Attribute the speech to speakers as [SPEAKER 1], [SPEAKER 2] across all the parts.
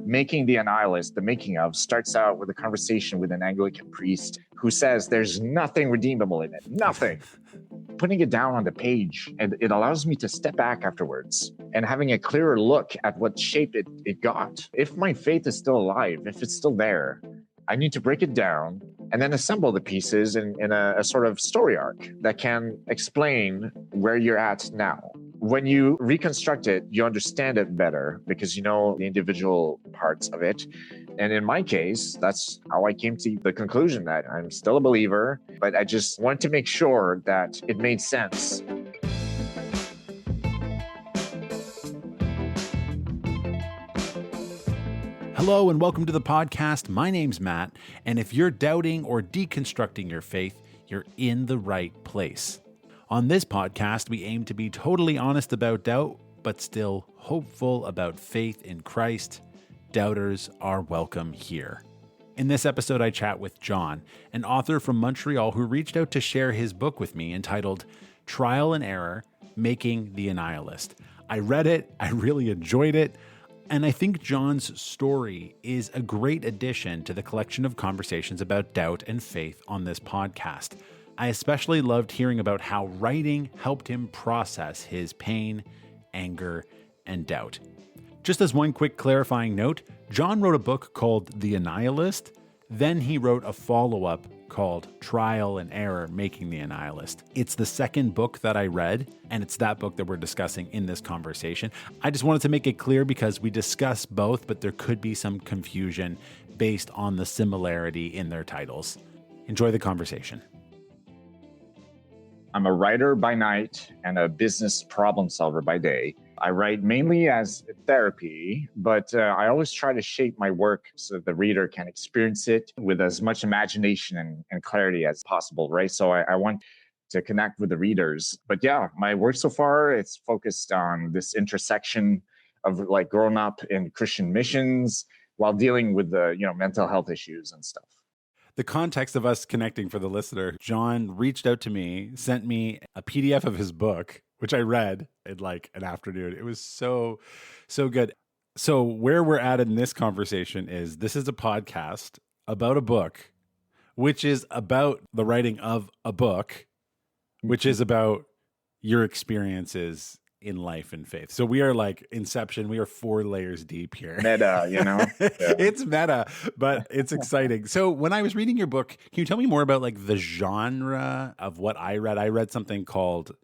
[SPEAKER 1] Making the Annihilist, the making of, starts out with a conversation with an Anglican priest who says there's nothing redeemable in it, nothing. Putting it down on the page, and it allows me to step back afterwards and having a clearer look at what shape it got. If my faith is still alive, if it's still there, I need to break it down and then assemble the pieces in a sort of story arc that can explain where you're at now. When you reconstruct it, you understand it better because you know the individual parts of it. And in my case, that's how I came to the conclusion that I'm still a believer, but I just wanted to make sure that it made sense.
[SPEAKER 2] Hello and welcome to the podcast. My name's Matt, and if you're doubting or deconstructing your faith, you're in the right place. On this podcast, we aim to be totally honest about doubt, but still hopeful about faith in Christ. Doubters are welcome here. In this episode, I chat with John, an author from Montreal who reached out to share his book with me entitled Trial and Error, Making the Annihilist. I read it, I really enjoyed it, and I think John's story is a great addition to the collection of conversations about doubt and faith on this podcast. I especially loved hearing about how writing helped him process his pain, anger, and doubt. Just as one quick clarifying note, John wrote a book called The Annihilist. Then he wrote a follow-up called Trial and Error, Making the Annihilist. It's the second book that I read, and it's that book that we're discussing in this conversation. I just wanted to make it clear because we discuss both, but there could be some confusion based on the similarity in their titles. Enjoy the conversation.
[SPEAKER 1] I'm a writer by night and a business problem solver by day. I write mainly as therapy, but I always try to shape my work so that the reader can experience it with as much imagination and clarity as possible, right? So I want to connect with the readers. But yeah, my work so far, it's focused on this intersection of like growing up in Christian missions while dealing with the, mental health issues and stuff.
[SPEAKER 2] The context of us connecting for the listener, John reached out to me, sent me a PDF of his book, which I read in like an afternoon. It was so good. So where we're at in this conversation is this is a podcast about a book, which is about the writing of a book, which is about your experiences in life and faith. So we are like Inception. We are 4 layers deep here.
[SPEAKER 1] Meta, Yeah.
[SPEAKER 2] It's meta, but it's exciting. So when I was reading your book, can you tell me more about like the genre of what I read? I read something called,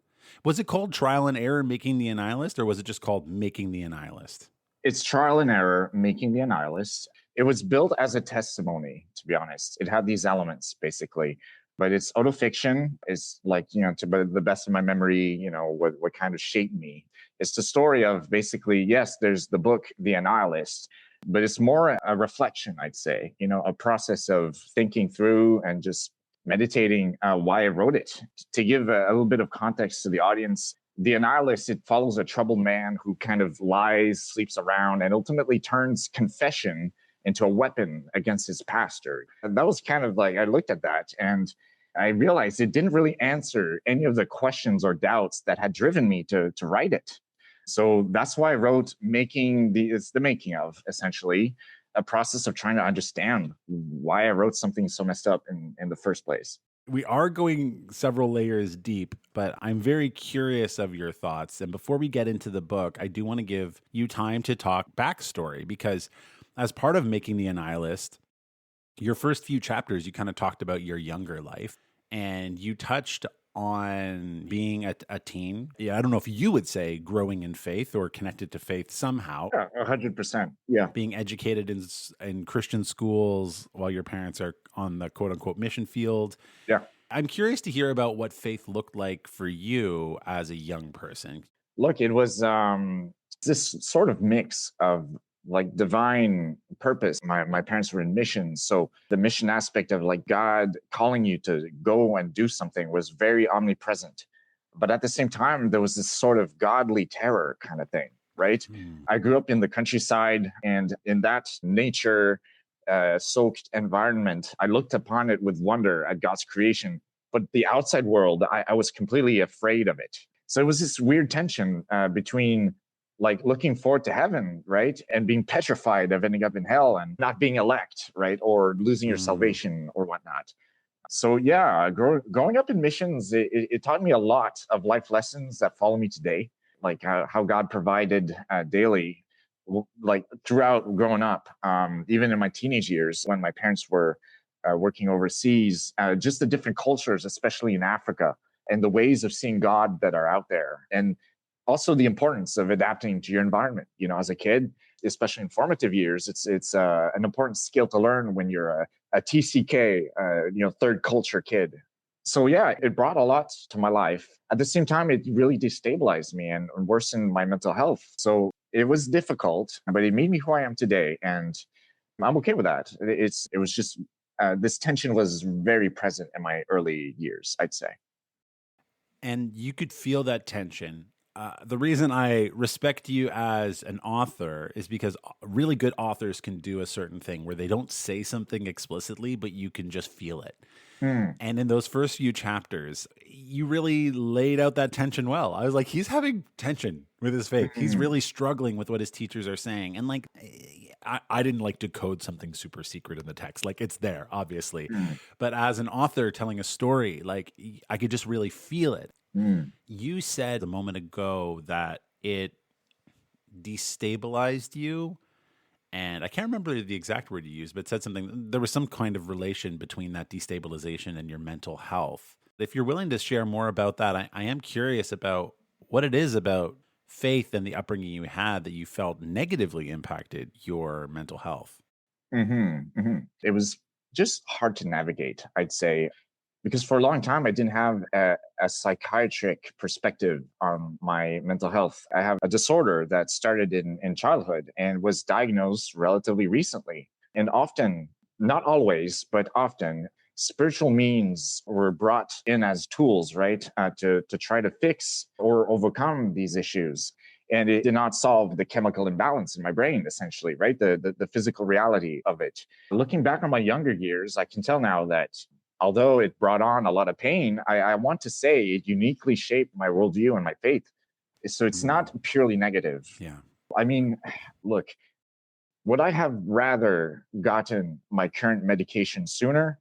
[SPEAKER 2] was it called Trial and Error, Making the Annihilist, or was it just called Making the Annihilist?
[SPEAKER 1] It's Trial and Error, Making the Annihilist. It was built as a testimony, to be honest. It had these elements, basically. But it's autofiction. It's like, to the best of my memory, what kind of shaped me. It's the story of basically, yes, there's the book, The Annihilist, but it's more a reflection, I'd say, a process of thinking through and just meditating why I wrote it. To give a little bit of context to the audience, The Annihilist, it follows a troubled man who kind of lies, sleeps around, and ultimately turns confession into a weapon against his pastor. And that was kind of like, I looked at that and I realized it didn't really answer any of the questions or doubts that had driven me to write it. So that's why I wrote it's the making of, essentially, a process of trying to understand why I wrote something so messed up in the first place.
[SPEAKER 2] We are going several layers deep, but I'm very curious of your thoughts. And before we get into the book, I do want to give you time to talk backstory because as part of Making the Annihilist, your first few chapters, you kind of talked about your younger life and you touched on being a teen. Yeah, I don't know if you would say growing in faith or connected to faith somehow.
[SPEAKER 1] Yeah, 100%. Yeah.
[SPEAKER 2] Being educated in Christian schools while your parents are on the quote unquote mission field.
[SPEAKER 1] Yeah.
[SPEAKER 2] I'm curious to hear about what faith looked like for you as a young person.
[SPEAKER 1] Look, it was this sort of mix of like divine purpose. My parents were in missions. So the mission aspect of like God calling you to go and do something was very omnipresent. But at the same time, there was this sort of godly terror kind of thing, right? I grew up in the countryside and in that nature soaked environment, I looked upon it with wonder at God's creation. But the outside world, I was completely afraid of it. So it was this weird tension between like looking forward to heaven, right? And being petrified of ending up in hell and not being elect, right? Or losing your
[SPEAKER 2] Mm.
[SPEAKER 1] salvation or whatnot. So yeah, growing up in missions, it taught me a lot of life lessons that follow me today, like how God provided daily, like throughout growing up, even in my teenage years when my parents were working overseas, just the different cultures, especially in Africa, and the ways of seeing God that are out there, and also the importance of adapting to your environment. You know, as a kid, especially in formative years, it's an important skill to learn when you're a TCK, third culture kid. So yeah, it brought a lot to my life. At the same time, it really destabilized me and worsened my mental health. So it was difficult, but it made me who I am today, and I'm okay with that. It was just this tension was very present in my early years, I'd say.
[SPEAKER 2] And you could feel that tension. The reason I respect you as an author is because really good authors can do a certain thing where they don't say something explicitly, but you can just feel it.
[SPEAKER 1] Mm,
[SPEAKER 2] And in those first few chapters, you really laid out that tension well. I was like, he's having tension with his faith. He's
[SPEAKER 1] mm,
[SPEAKER 2] really struggling with what his teachers are saying. And like, I didn't like decode something super secret in the text. Like, it's there, obviously.
[SPEAKER 1] mm,
[SPEAKER 2] But as an author telling a story, like, I could just really feel it.
[SPEAKER 1] mm.
[SPEAKER 2] You said a moment ago that it destabilized you. And I can't remember the exact word you used, but said something. There was some kind of relation between that destabilization and your mental health. If you're willing to share more about that, I am curious about what it is about faith and the upbringing you had that you felt negatively impacted your mental health.
[SPEAKER 1] It was just hard to navigate, I'd say, because for a long time I didn't have a psychiatric perspective on my mental health. I have a disorder that started in childhood and was diagnosed relatively recently. And often, not always, but often, spiritual means were brought in as tools, right, to try to fix or overcome these issues. And it did not solve the chemical imbalance in my brain, essentially, right? The physical reality of it. Looking back on my younger years, I can tell now that although it brought on a lot of pain, I want to say it uniquely shaped my worldview and my faith. So it's
[SPEAKER 2] Mm,
[SPEAKER 1] not purely negative.
[SPEAKER 2] yeah.
[SPEAKER 1] I mean, look, would I have rather gotten my current medication sooner?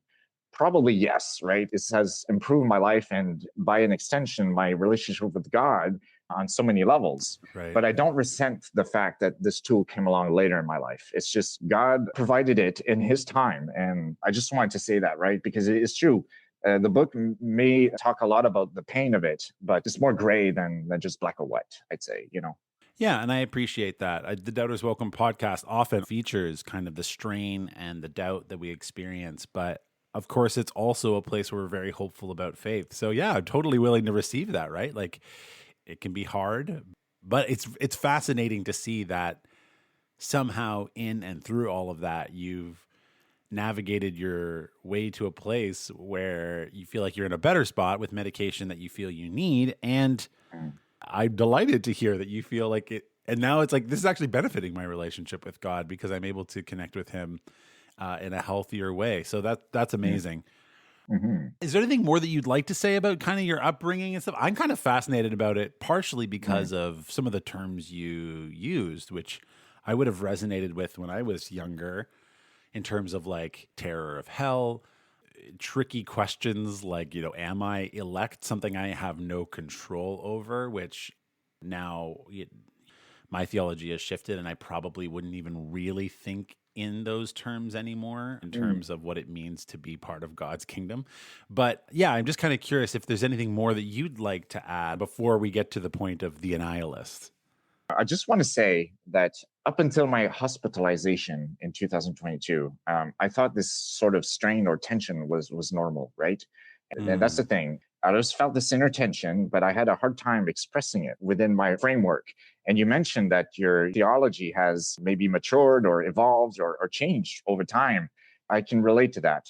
[SPEAKER 1] Probably yes, right? This has improved my life and by an extension, my relationship with God on so many levels.
[SPEAKER 2] Right.
[SPEAKER 1] But I don't resent the fact that this tool came along later in my life. It's just God provided it in His time. And I just wanted to say that, right? Because it is true. The book may talk a lot about the pain of it, but it's more gray than just black or white, I'd say, you know?
[SPEAKER 2] Yeah, and I appreciate that. The Doubters Welcome podcast often features kind of the strain and the doubt that we experience, but of course, it's also a place where we're very hopeful about faith. So yeah, I'm totally willing to receive that. Right? Like, it can be hard, but it's fascinating to see that somehow in and through all of that, you've navigated your way to a place where you feel like you're in a better spot with medication that you feel you need, and
[SPEAKER 1] Mm,
[SPEAKER 2] I'm delighted to hear that you feel like it. And now it's like this is actually benefiting my relationship with God because I'm able to connect with Him in a healthier way. So that's
[SPEAKER 1] mm,
[SPEAKER 2] amazing.
[SPEAKER 1] mhm,
[SPEAKER 2] Is there anything more that you'd like to say about kind of your upbringing and stuff? I'm kind of fascinated about it, partially
[SPEAKER 1] mm,
[SPEAKER 2] because of some of the terms you used, which I would have resonated with when I was younger, in terms of like terror of hell, tricky questions like, am I elect, something I have no control over, which now my theology has shifted and I probably wouldn't even really think in those terms anymore in
[SPEAKER 1] mm.
[SPEAKER 2] terms of what it means to be part of God's kingdom. But yeah, I'm just kind of curious if there's anything more that you'd like to add before we get to the point of the Annihilist.
[SPEAKER 1] I just want to say that up until my hospitalization in 2022, I thought this sort of strain or tension was normal, right? And that's the
[SPEAKER 2] Mm,
[SPEAKER 1] thing. I just felt this inner tension, but I had a hard time expressing it within my framework. And you mentioned that your theology has maybe matured or evolved or changed over time. I can relate to that.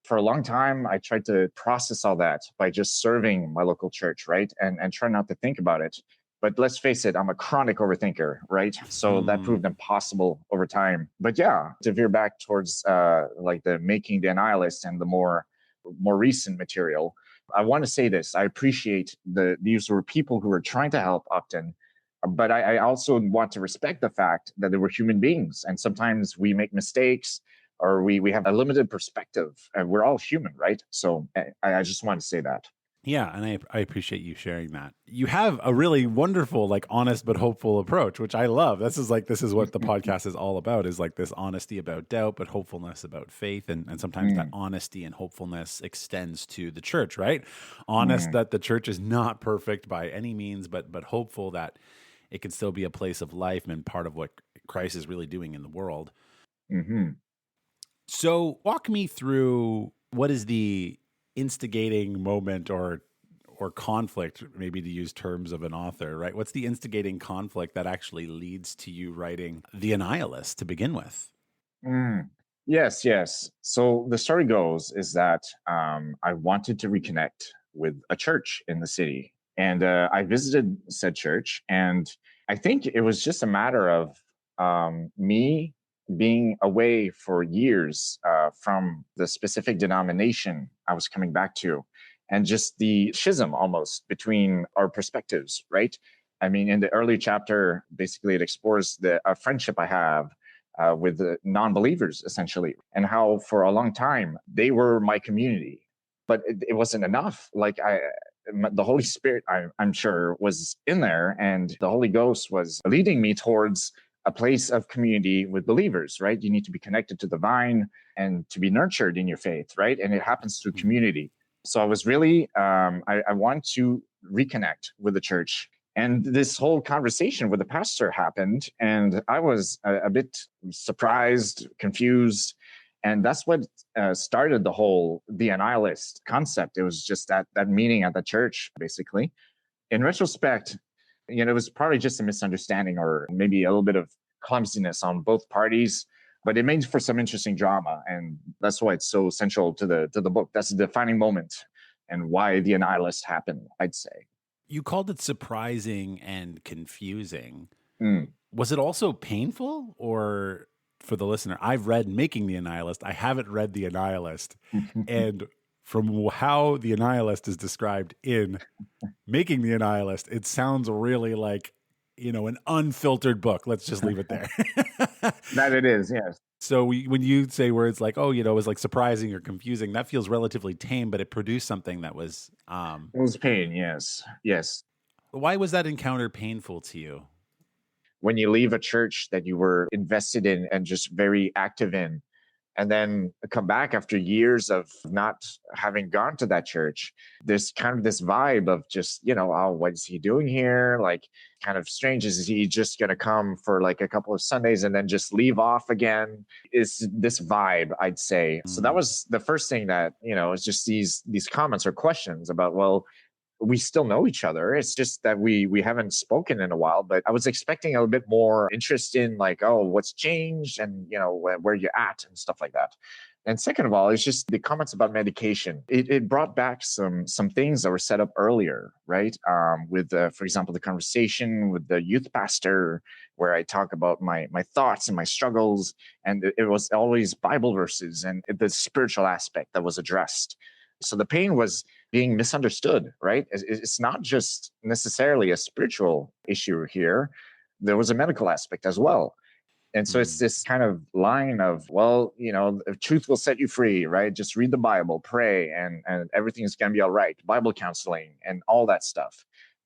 [SPEAKER 1] For a long time, I tried to process all that by just serving my local church, right? And try not to think about it. But let's face it, I'm a chronic overthinker, right? So that
[SPEAKER 2] mm,
[SPEAKER 1] proved impossible over time. But yeah, to veer back towards like the making the Annihilist and the more recent material, I want to say this. I appreciate these were people who were trying to help Upton, But I also want to respect the fact that they were human beings. And sometimes we make mistakes or we have a limited perspective. And we're all human, right? So I just want to say that.
[SPEAKER 2] Yeah, and I appreciate you sharing that. You have a really wonderful, like honest but hopeful approach, which I love. This is what the podcast is all about, is like this honesty about doubt, but hopefulness about faith. And sometimes that honesty and hopefulness extends to the church, right? Honest that the church is not perfect by any means, but hopeful that it can still be a place of life and part of what Christ is really doing in the world.
[SPEAKER 1] Mm-hmm.
[SPEAKER 2] So walk me through what is the instigating moment or conflict, maybe to use terms of an author, right? What's the instigating conflict that actually leads to you writing The Annihilist to begin with?
[SPEAKER 1] Yes, yes. So the story goes is that I wanted to reconnect with a church in the city. And I visited said church. And I think it was just a matter of me being away for years from the specific denomination I was coming back to, and just the schism almost between our perspectives, right? I mean, in the early chapter, basically it explores the friendship I have with the non-believers essentially, and how for a long time they were my community, but it wasn't enough. The Holy Spirit, I'm sure, was in there, and the Holy Ghost was leading me towards a place of community with believers, right? You need to be connected to the vine and to be nurtured in your faith, right? And it happens through community. So I was really, I want to reconnect with the church. And this whole conversation with the pastor happened, and I was a bit surprised, confused. And that's what started the Annihilist concept. It was just that meeting at the church, basically. In retrospect, it was probably just a misunderstanding or maybe a little bit of clumsiness on both parties, but it made for some interesting drama. And that's why it's so central to the book. That's the defining moment and why the Annihilist happened, I'd say.
[SPEAKER 2] You called it surprising and confusing.
[SPEAKER 1] Mm.
[SPEAKER 2] Was it also painful? Or for the listener, I've read Making the Annihilist. I haven't read The Annihilist. And from how The Annihilist is described in Making the Annihilist, it sounds really like, an unfiltered book. Let's just leave it there.
[SPEAKER 1] That it is, yes.
[SPEAKER 2] So when you say words like, oh, it was like surprising or confusing, that feels relatively tame, but it produced something that was.
[SPEAKER 1] It was pain, yes. Yes.
[SPEAKER 2] Why was that encounter painful to you?
[SPEAKER 1] When you leave a church that you were invested in and just very active in, and then come back after years of not having gone to that church, there's kind of this vibe of just, oh, what is he doing here? Like, kind of strange. Is he just going to come for like a couple of Sundays and then just leave off again? Is this vibe, I'd say. So that was the first thing that, is just these comments or questions about, well, we still know each other. It's just that we haven't spoken in a while, but I was expecting a bit more interest in like, oh, what's changed and, where you're at and stuff like that. And second of all, it's just the comments about medication. It brought back some things that were set up earlier, right? With, for example, the conversation with the youth pastor, where I talk about my thoughts and my struggles. And it was always Bible verses and the spiritual aspect that was addressed. So the pain was being misunderstood, right? It's not just necessarily a spiritual issue here. There was a medical aspect as well. And so it's this kind of line of, well, truth will set you free, right? Just read the Bible, pray, and everything is going to be all right. Bible counseling and all that stuff,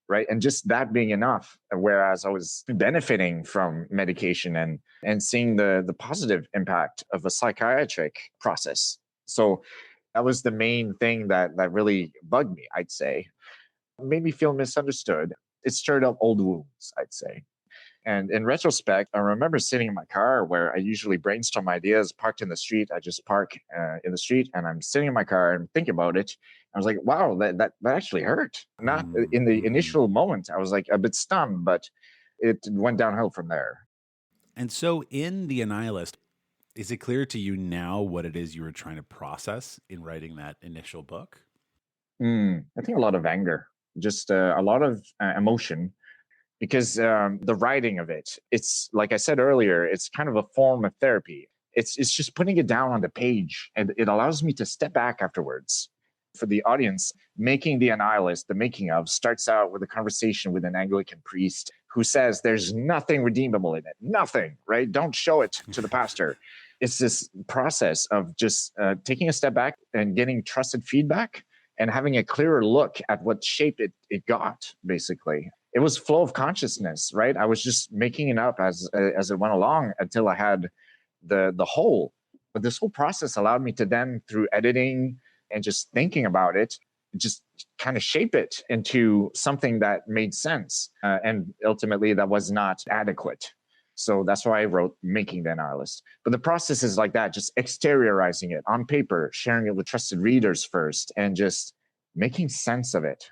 [SPEAKER 1] right? And just that being enough. Whereas I was benefiting from medication and seeing the positive impact of a psychiatric process. So that was the main thing that really bugged me, I'd say. It made me feel misunderstood. It stirred up old wounds, I'd say. And in retrospect, I remember sitting in my car where I usually brainstorm ideas parked in the street. I just park in the street and I'm sitting in my car and think about it. I was like, wow, that actually hurt. Not in the initial moment. I was like a bit stunned, but it went downhill from there.
[SPEAKER 2] And so in The Annihilist, is it clear to you now what it is you were trying to process in writing that initial book?
[SPEAKER 1] I think a lot of anger, just a lot of emotion, because the writing of it's like I said earlier, it's kind of a form of therapy. It's just putting it down on the page, and it allows me to step back afterwards. For the audience, Making the Annihilist, the making of, starts out with a conversation with an Anglican priest who says there's nothing redeemable in it, nothing, right? Don't show it to the pastor. It's this process of just taking a step back and getting trusted feedback and having a clearer look at what shape it got, basically. It was flow of consciousness, right? I was just making it up as it went along until I had the whole. But this whole process allowed me to then, through editing and just thinking about it, just kind of shape it into something that made sense. And ultimately, that was not adequate. So that's why I wrote Making the Annihilist. But the process is like that, just exteriorizing it on paper, sharing it with trusted readers first, and just making sense of it,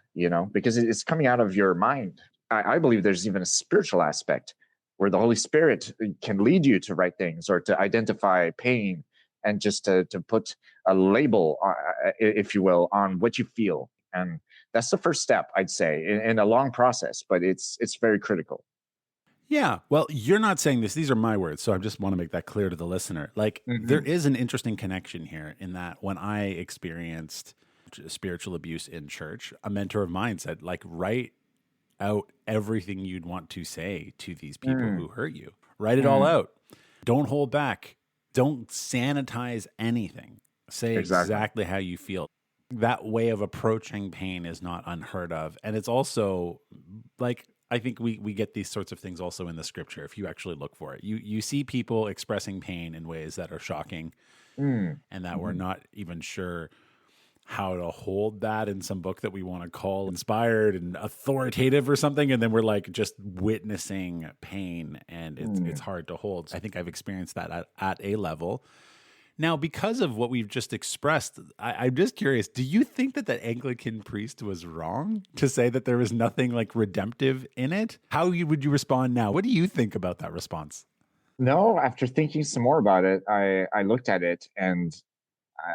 [SPEAKER 1] because it's coming out of your mind. I believe there's even a spiritual aspect where the Holy Spirit can lead you to write things or to identify pain and just to put a label, if you will, on what you feel. And that's the first step, I'd say, in a long process, but it's very critical.
[SPEAKER 2] Yeah. Well, you're not saying this. These are my words. So I just want to make that clear to the listener. Like, there is an interesting connection here in that when I experienced spiritual abuse in church, a mentor of mine said, like, write out everything you'd want to say to these people who hurt you. Write it all out. Don't hold back. Don't sanitize anything. Say exactly how you feel. That way of approaching pain is not unheard of. And it's also like, I think we get these sorts of things also in the scripture. If you actually look for it, you see people expressing pain in ways that are shocking and that we're not even sure how to hold that in some book that we want to call inspired and authoritative or something. And then we're like just witnessing pain and it's hard to hold. I think I've experienced that at a level. Now, because of what we've just expressed, I'm just curious, do you think that the Anglican priest was wrong to say that there was nothing like redemptive in it? How would you respond now? What do you think about that response?
[SPEAKER 1] No, after thinking some more about it, I looked at it and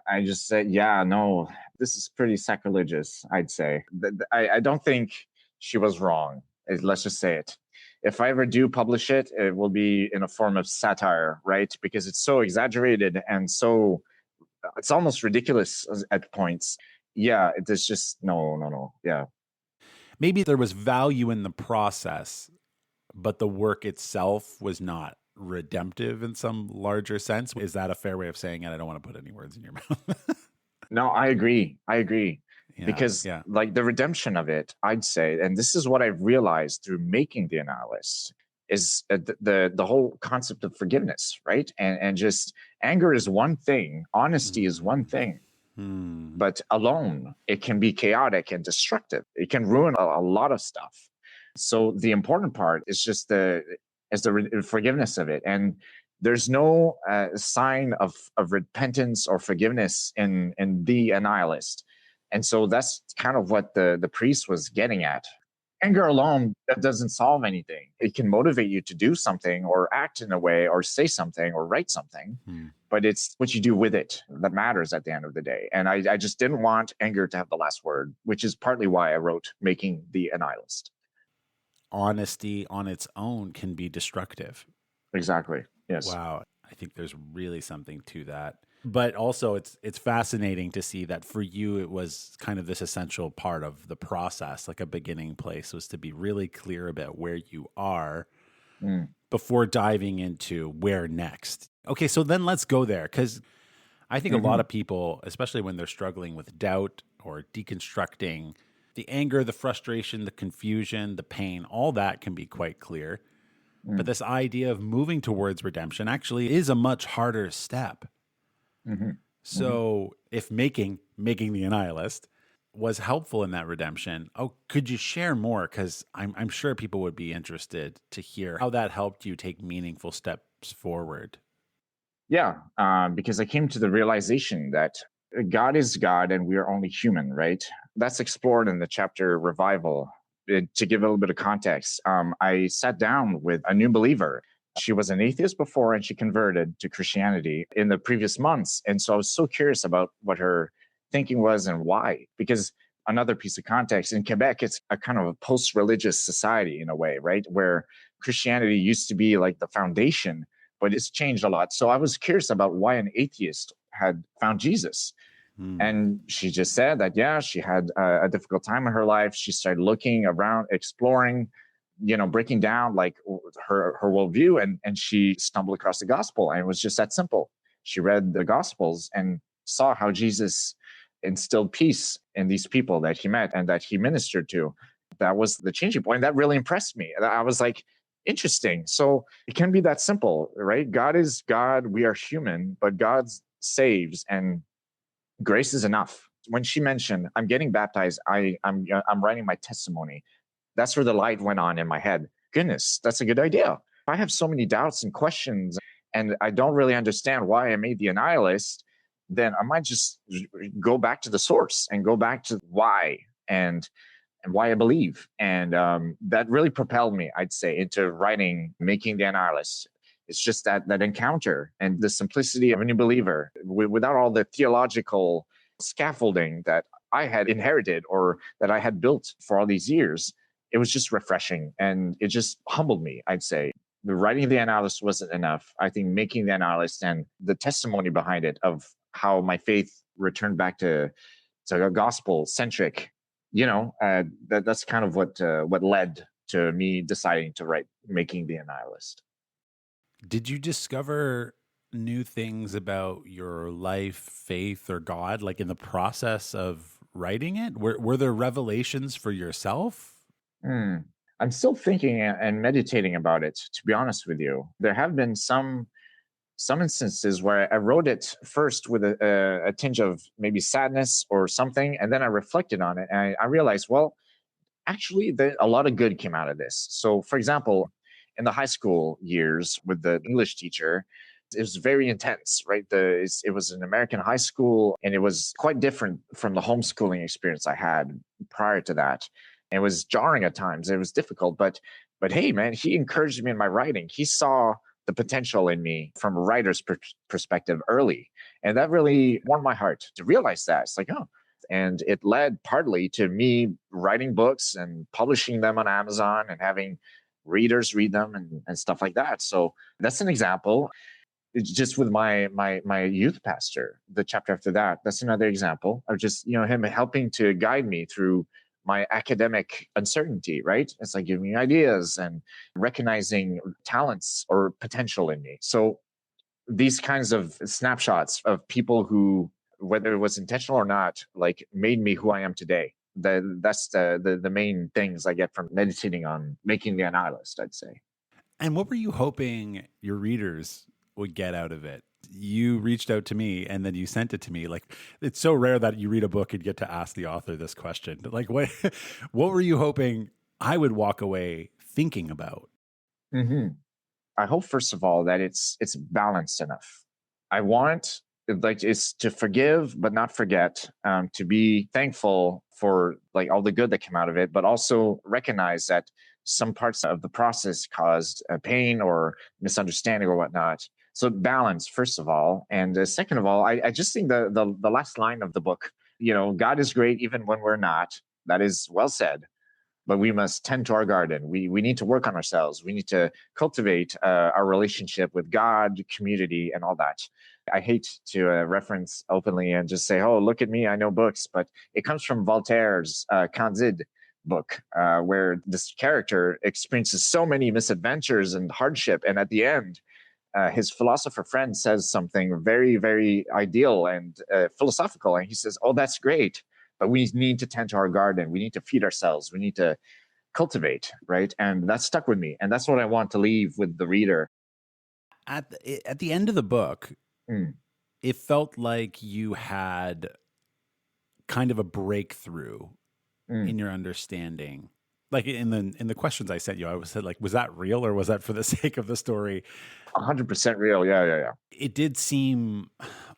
[SPEAKER 1] I just said, yeah, no, this is pretty sacrilegious, I'd say. I don't think she was wrong. Let's just say it. If I ever do publish it, it will be in a form of satire, right? Because it's so exaggerated and it's almost ridiculous at points. Yeah, it is just, no. Yeah.
[SPEAKER 2] Maybe there was value in the process, but the work itself was not redemptive in some larger sense. Is that a fair way of saying it? I don't want to put any words in your mouth.
[SPEAKER 1] No, I agree.
[SPEAKER 2] Yeah,
[SPEAKER 1] because like the redemption of it, I'd say, and this is what I've realized through making the Annihilist, is the whole concept of forgiveness, right? And just anger is one thing, honesty is one thing, but alone it can be chaotic and destructive. It can ruin a lot of stuff. So the important part is just the forgiveness of it, and there's no sign of repentance or forgiveness in the Annihilist. And so that's kind of what the priest was getting at. Anger alone, that doesn't solve anything. It can motivate you to do something or act in a way or say something or write something, but it's what you do with it that matters at the end of the day. And I just didn't want anger to have the last word, which is partly why I wrote Making the Annihilist.
[SPEAKER 2] Honesty on its own can be destructive.
[SPEAKER 1] Exactly. Yes.
[SPEAKER 2] Wow. I think there's really something to that. But also it's fascinating to see that for you, it was kind of this essential part of the process, like a beginning place was to be really clear about where you are before diving into where next. Okay, so then let's go there, because I think a lot of people, especially when they're struggling with doubt or deconstructing, the anger, the frustration, the confusion, the pain, all that can be quite clear. But this idea of moving towards redemption actually is a much harder step. So if making the Annihilist was helpful in that redemption, could you share more? Because I'm sure people would be interested to hear how that helped you take meaningful steps forward.
[SPEAKER 1] Yeah, because I came to the realization that God is God and we are only human, right? That's explored in the chapter Revival. To give a little bit of context, I sat down with a new believer. She was an atheist before and she converted to Christianity in the previous months. And so I was so curious about what her thinking was and why. Because another piece of context, in Quebec, it's a kind of a post-religious society in a way, right? Where Christianity used to be like the foundation, but it's changed a lot. So I was curious about why an atheist had found Jesus. And she just said that, yeah, she had a difficult time in her life. She started looking around, exploring, breaking down like her worldview, and she stumbled across the gospel, and it was just that simple. She read the gospels and saw how Jesus instilled peace in these people that he met and that he ministered to. That was the changing point. That really impressed me. I was like, interesting. So it can be that simple, right? God is God. We are human, but God saves, and grace is enough. When she mentioned, I'm getting baptized, I'm writing my testimony, that's where the light went on in my head. Goodness, that's a good idea. I have so many doubts and questions, and I don't really understand why I made the Annihilist. Then I might just go back to the source and go back to why and why I believe. And that really propelled me, I'd say, into writing, making the Annihilist. It's just that encounter and the simplicity of a new believer without all the theological scaffolding that I had inherited or that I had built for all these years. It was just refreshing, and it just humbled me, I'd say. The writing of the Annihilist wasn't enough. I think making the Annihilist and the testimony behind it of how my faith returned back to a gospel centric, that's kind of what led to me deciding to write Making the Annihilist.
[SPEAKER 2] Did you discover new things about your life, faith, or God, like in the process of writing it? Were there revelations for yourself?
[SPEAKER 1] I'm still thinking and meditating about it, to be honest with you. There have been some instances where I wrote it first with a tinge of maybe sadness or something, and then I reflected on it, and I realized, well, actually, a lot of good came out of this. So, for example, in the high school years with the English teacher, it was very intense, right? It was an American high school, and it was quite different from the homeschooling experience I had prior to that. It was jarring at times. It was difficult, but hey, man, he encouraged me in my writing. He saw the potential in me from a writer's perspective early, and that really warmed my heart to realize that. It's like, oh, and it led partly to me writing books and publishing them on Amazon and having readers read them and stuff like that. So that's an example. It's just with my youth pastor, the chapter after that, that's another example of just, him helping to guide me through my academic uncertainty, right? It's like giving me ideas and recognizing talents or potential in me. So these kinds of snapshots of people who, whether it was intentional or not, like made me who I am today. That's the main things I get from meditating on Making the Annihilist, I'd say.
[SPEAKER 2] And what were you hoping your readers would get out of it? You reached out to me and then you sent it to me. Like, it's so rare that you read a book and get to ask the author this question. Like, what were you hoping I would walk away thinking about?
[SPEAKER 1] I hope, first of all, that it's balanced enough. I want it's to forgive but not forget, to be thankful for like all the good that came out of it, but also recognize that some parts of the process caused pain or misunderstanding or whatnot. So balance, first of all, and second of all, I just think the last line of the book, God is great even when we're not. That is well said. But we must tend to our garden. We need to work on ourselves. We need to cultivate our relationship with God, community, and all that. I hate to reference openly and just say, oh, look at me, I know books. But it comes from Voltaire's Candide book, where this character experiences so many misadventures and hardship. And at the end, his philosopher friend says something very, very ideal and philosophical. And he says, oh, that's great. But we need to tend to our garden. We need to feed ourselves. We need to cultivate, right? And that stuck with me. And that's what I want to leave with the reader.
[SPEAKER 2] At the end of the book, it felt like you had kind of a breakthrough in your understanding. Like in the questions I sent you, I was said, like, was that real or was that for the sake of the story?
[SPEAKER 1] 100% real. Yeah.
[SPEAKER 2] It did seem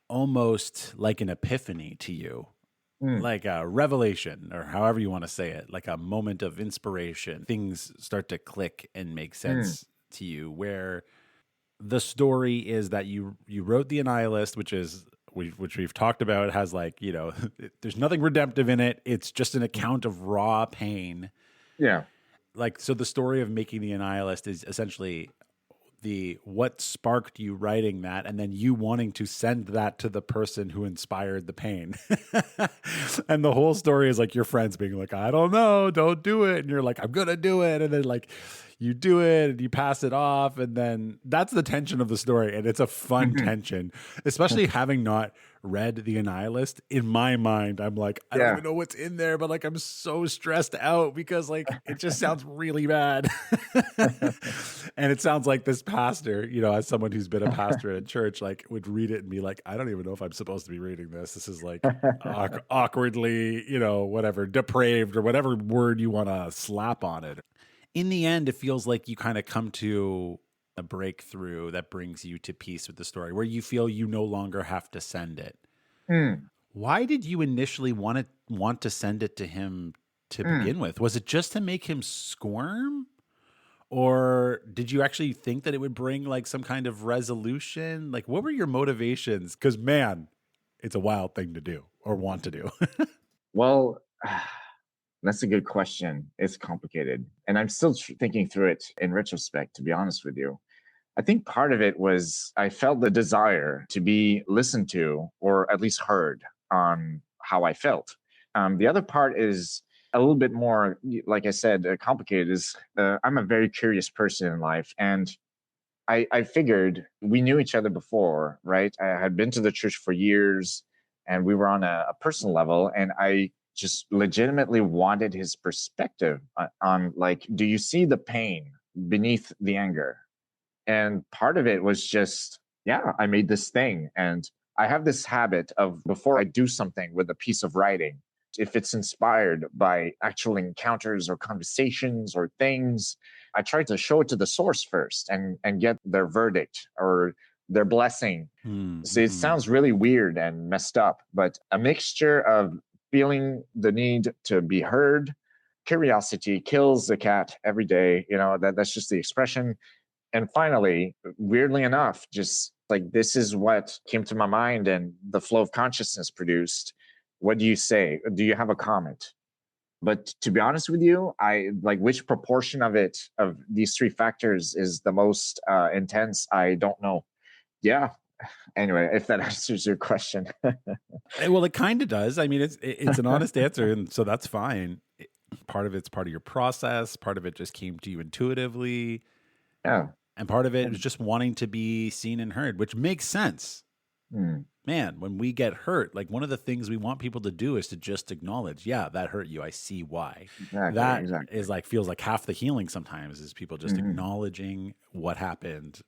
[SPEAKER 2] almost like an epiphany to you. Like a revelation, or however you want to say it, like a moment of inspiration. Things start to click and make sense to you, where the story is that you wrote The Annihilist, which we've talked about, has like, there's nothing redemptive in it. It's just an account of raw pain.
[SPEAKER 1] Yeah.
[SPEAKER 2] Like, so the story of Making the Annihilist is essentially the what sparked you writing that, and then you wanting to send that to the person who inspired the pain. And the whole story is like your friends being like, I don't know, don't do it. And you're like, I'm going to do it. And then like you do it and you pass it off. And then that's the tension of the story. And it's a fun tension, especially having not read The Annihilist. In my mind, I'm like, I don't even know what's in there, but like I'm so stressed out because like it just sounds really bad. And it sounds like this pastor, you know, as someone who's been a pastor at a church, like would read it and be like, I don't even know if I'm supposed to be reading this. This is like awkwardly, you know, whatever, depraved or whatever word you want to slap on it. In the end, it feels like you kind of come to a breakthrough that brings you to peace with the story, where you feel you no longer have to send it. Why did you initially want to send it to him to begin with? Was it just to make him squirm? Or did you actually think that it would bring like some kind of resolution? Like, what were your motivations? Because man, it's a wild thing to do or want to do.
[SPEAKER 1] Well, that's a good question. It's complicated. And I'm still thinking through it in retrospect, to be honest with you. I think part of it was I felt the desire to be listened to or at least heard on how I felt. The other part is a little bit more, like I said, complicated. Is I'm a very curious person in life. And I figured we knew each other before, right? I had been to the church for years and we were on a personal level. And I just legitimately wanted his perspective on like, do you see the pain beneath the anger? And part of it was just, yeah, I made this thing. And I have this habit of before I do something with a piece of writing, if it's inspired by actual encounters or conversations or things, I try to show it to the source first and get their verdict or their blessing. So it sounds really weird and messed up, but a mixture of feeling the need to be heard, curiosity kills the cat every day. You know, that's just the expression. And finally, weirdly enough, just like this is what came to my mind and the flow of consciousness produced. What do you say? Do you have a comment? But to be honest with you, I like which proportion of it, of these three factors, is the most intense. I don't know. Yeah. Anyway, if that answers your question.
[SPEAKER 2] Well, it kind of does. I mean, it's an honest answer, and so that's fine. Part of it's part of your process. Part of it just came to you intuitively.
[SPEAKER 1] Yeah.
[SPEAKER 2] And part of it is just wanting to be seen and heard, which makes sense. Man, when we get hurt, like one of the things we want people to do is to just acknowledge, yeah, that hurt you. I see why. Exactly. Is like feels like half the healing sometimes is people just acknowledging what happened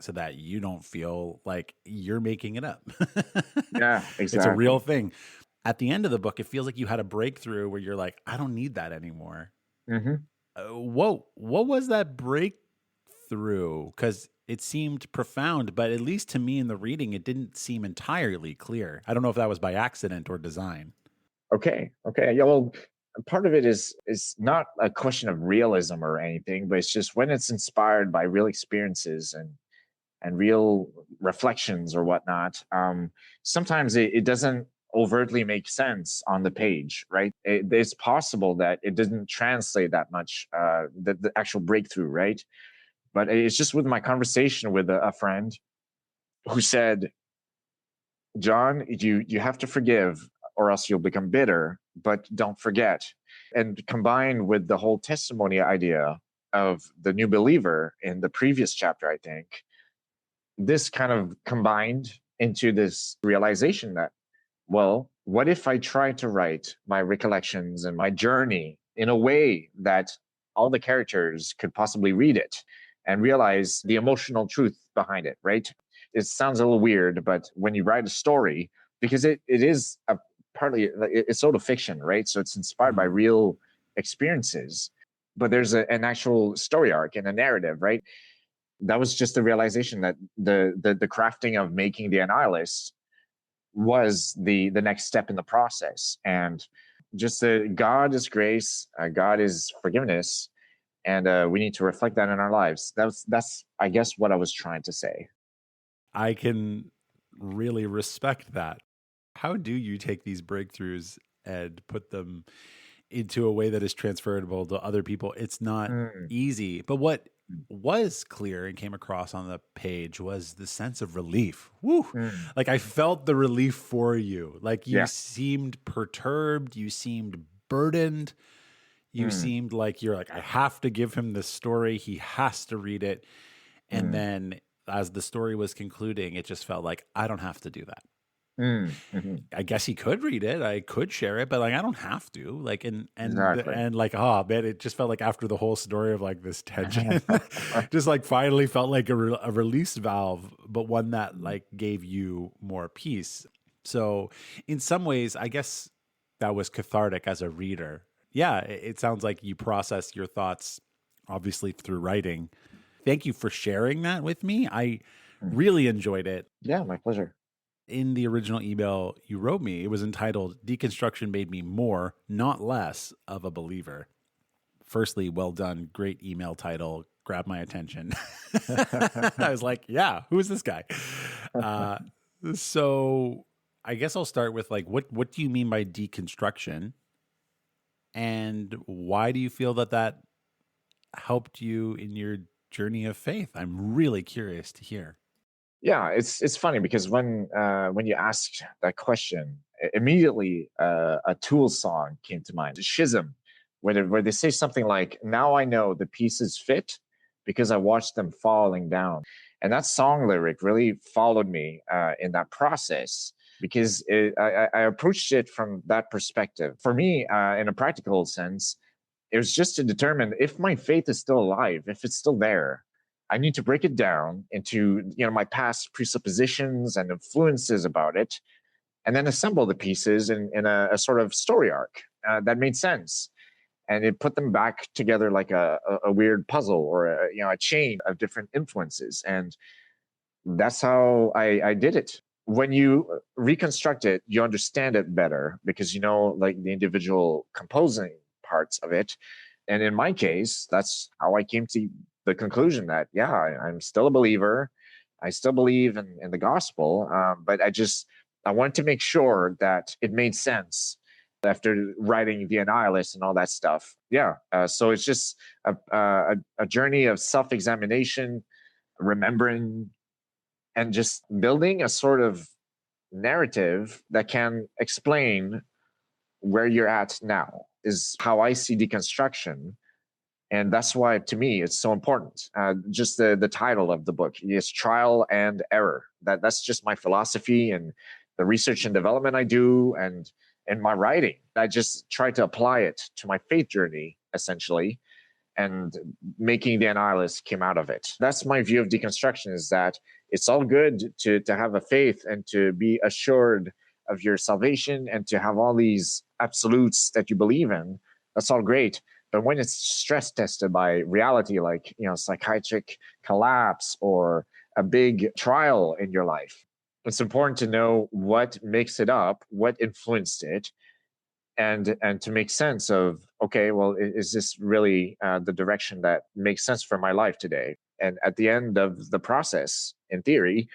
[SPEAKER 2] so that you don't feel like you're making it up.
[SPEAKER 1] Yeah, exactly.
[SPEAKER 2] It's a real thing. At the end of the book, it feels like you had a breakthrough where you're like, I don't need that anymore. What was that breakthrough? Because it seemed profound, but at least to me in the reading, it didn't seem entirely clear. I don't know if that was by accident or design.
[SPEAKER 1] Okay. Yeah, well, part of it is not a question of realism or anything, but it's just when it's inspired by real experiences and real reflections or whatnot. Sometimes it doesn't overtly make sense on the page, right? It's possible that it didn't translate that much, the actual breakthrough, right? But it's just with my conversation with a friend who said, John, you have to forgive or else you'll become bitter, but don't forget. And combined with the whole testimony idea of the new believer in the previous chapter, I think, this kind of combined into this realization that, well, what if I try to write my recollections and my journey in a way that all the characters could possibly read it and realize the emotional truth behind it, right? It sounds a little weird, but when you write a story, because it is partly, it's sort of fiction, right? So it's inspired by real experiences, but there's an actual story arc and a narrative, right? That was just the realization that the crafting of making the Annihilist was the next step in the process. And just God is grace, God is forgiveness, and we need to reflect that in our lives. That's I guess what I was trying to say.
[SPEAKER 2] I can really respect that. How do you take these breakthroughs and put them into a way that is transferable to other people? It's not easy. But what was clear and came across on the page was the sense of relief. Woo!
[SPEAKER 1] Mm.
[SPEAKER 2] Like I felt the relief for you. Like you
[SPEAKER 1] Yeah.
[SPEAKER 2] seemed perturbed, you seemed burdened, you
[SPEAKER 1] Mm.
[SPEAKER 2] seemed like you're like, I have to give him this story. He has to read it. And
[SPEAKER 1] Mm.
[SPEAKER 2] then as the story was concluding, it just felt like I don't have to do that.
[SPEAKER 1] Mm. Mhm.
[SPEAKER 2] I guess he could read it. I could share it, but like I don't have to. Like
[SPEAKER 1] Exactly.
[SPEAKER 2] and like oh man, it just felt like after the whole story of like this tension, just like finally felt like a release valve, but one that like gave you more peace. So in some ways, I guess that was cathartic as a reader. Yeah, it sounds like you process your thoughts obviously through writing. Thank you for sharing that with me. I
[SPEAKER 1] Mm.
[SPEAKER 2] really enjoyed it.
[SPEAKER 1] Yeah, my pleasure.
[SPEAKER 2] In the original email you wrote me, it was entitled Deconstruction Made Me More, Not Less of a Believer. Firstly, well done. Great email title. Grabbed my attention. I was like, yeah, who is this guy? So I guess I'll start with like, what do you mean by deconstruction? And why do you feel that helped you in your journey of faith? I'm really curious to hear.
[SPEAKER 1] Yeah, it's funny because when you asked that question, immediately a Tool song came to mind, Schism, where they say something like, "Now I know the pieces fit because I watched them falling down," and that song lyric really followed me in that process because I approached it from that perspective. For me, in a practical sense, it was just to determine if my faith is still alive, if it's still there. I need to break it down into my past presuppositions and influences about it, and then assemble the pieces in a sort of story arc that made sense, and it put them back together like a weird puzzle or a chain of different influences, and that's how I did it. When you reconstruct it, you understand it better because you know like the individual composing parts of it. And in my case, that's how I came to the conclusion that yeah, I'm still a believer. I still believe in the gospel, but I wanted to make sure that it made sense after writing the Annihilist and all that stuff. Yeah, so it's just a journey of self-examination, remembering, and just building a sort of narrative that can explain where you're at now is how I see deconstruction. And that's why, to me, it's so important. Just the title of the book is Trial and Error. That's just my philosophy and the research and development I do, and in my writing. I just try to apply it to my faith journey, essentially, and making the Annihilist came out of it. That's my view of deconstruction, is that it's all good to have a faith and to be assured of your salvation and to have all these absolutes that you believe in. That's all great. But when it's stress tested by reality, like psychiatric collapse or a big trial in your life, it's important to know what makes it up, what influenced it, and to make sense of, okay, well, is this really the direction that makes sense for my life today? And at the end of the process, in theory,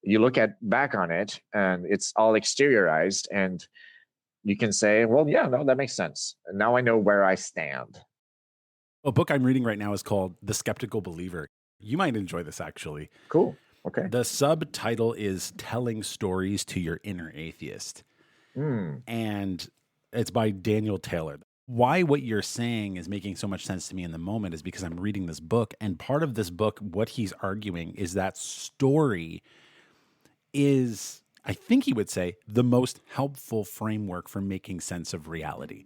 [SPEAKER 1] you look at back on it and it's all exteriorized, and you can say, well, yeah, no, that makes sense, and now I know where I stand.
[SPEAKER 2] A book I'm reading right now is called The Skeptical Believer. You might enjoy this actually.
[SPEAKER 1] Cool. Okay.
[SPEAKER 2] The subtitle is Telling Stories to Your Inner Atheist.
[SPEAKER 1] Hmm.
[SPEAKER 2] And it's by Daniel Taylor. Why what you're saying is making so much sense to me in the moment is because I'm reading this book. And part of this book, what he's arguing is that story is, I think he would say, the most helpful framework for making sense of reality.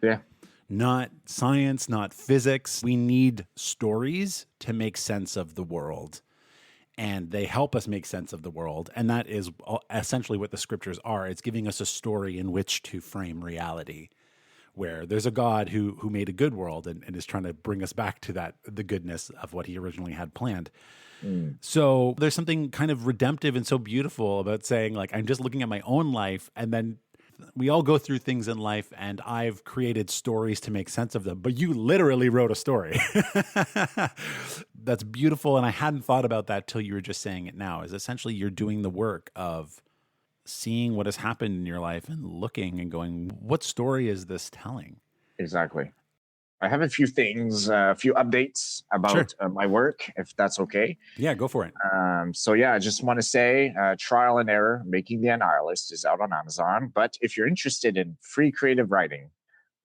[SPEAKER 1] Yeah.
[SPEAKER 2] Not science, not physics. We need stories to make sense of the world. And they help us make sense of the world. And that is essentially what the scriptures are. It's giving us a story in which to frame reality, where there's a God who made a good world and is trying to bring us back to the goodness of what he originally had planned.
[SPEAKER 1] Mm.
[SPEAKER 2] So there's something kind of redemptive and so beautiful about saying, like, I'm just looking at my own life, and then we all go through things in life, and I've created stories to make sense of them. But you literally wrote a story. That's beautiful. And I hadn't thought about that till you were just saying it now, is essentially you're doing the work of seeing what has happened in your life and looking and going, what story is this telling?
[SPEAKER 1] Exactly. I have a few things, a few updates about my work, if that's okay.
[SPEAKER 2] Yeah, go for it.
[SPEAKER 1] So yeah, I just want to say Trial and Error, Making the Annihilist is out on Amazon. But if you're interested in free creative writing,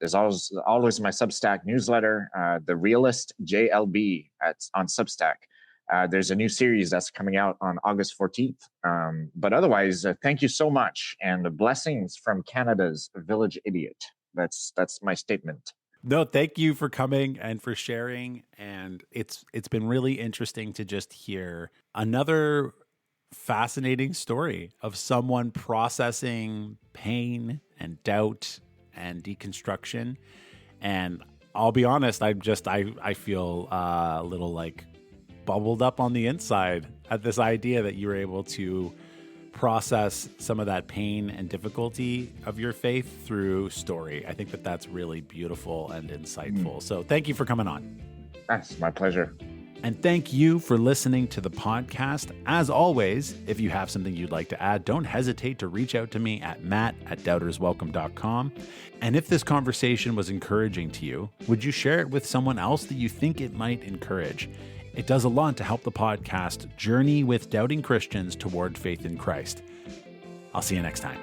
[SPEAKER 1] there's always my Substack newsletter, The Realist JLB on Substack. There's a new series that's coming out on August 14th. But otherwise, thank you so much. And blessings from Canada's Village Idiot. That's my statement.
[SPEAKER 2] No, thank you for coming and for sharing. And it's been really interesting to just hear another fascinating story of someone processing pain and doubt and deconstruction. And I'll be honest, I feel a little like bubbled up on the inside at this idea that you were able to process some of that pain and difficulty of your faith through story. I think that that's really beautiful and insightful. So thank you for coming on.
[SPEAKER 1] That's my pleasure.
[SPEAKER 2] And thank you for listening to the podcast. As always, if you have something you'd like to add, don't hesitate to reach out to me at matt@doubterswelcome.com. And if this conversation was encouraging to you, would you share it with someone else that you think it might encourage? It does a lot to help the podcast journey with doubting Christians toward faith in Christ. I'll see you next time.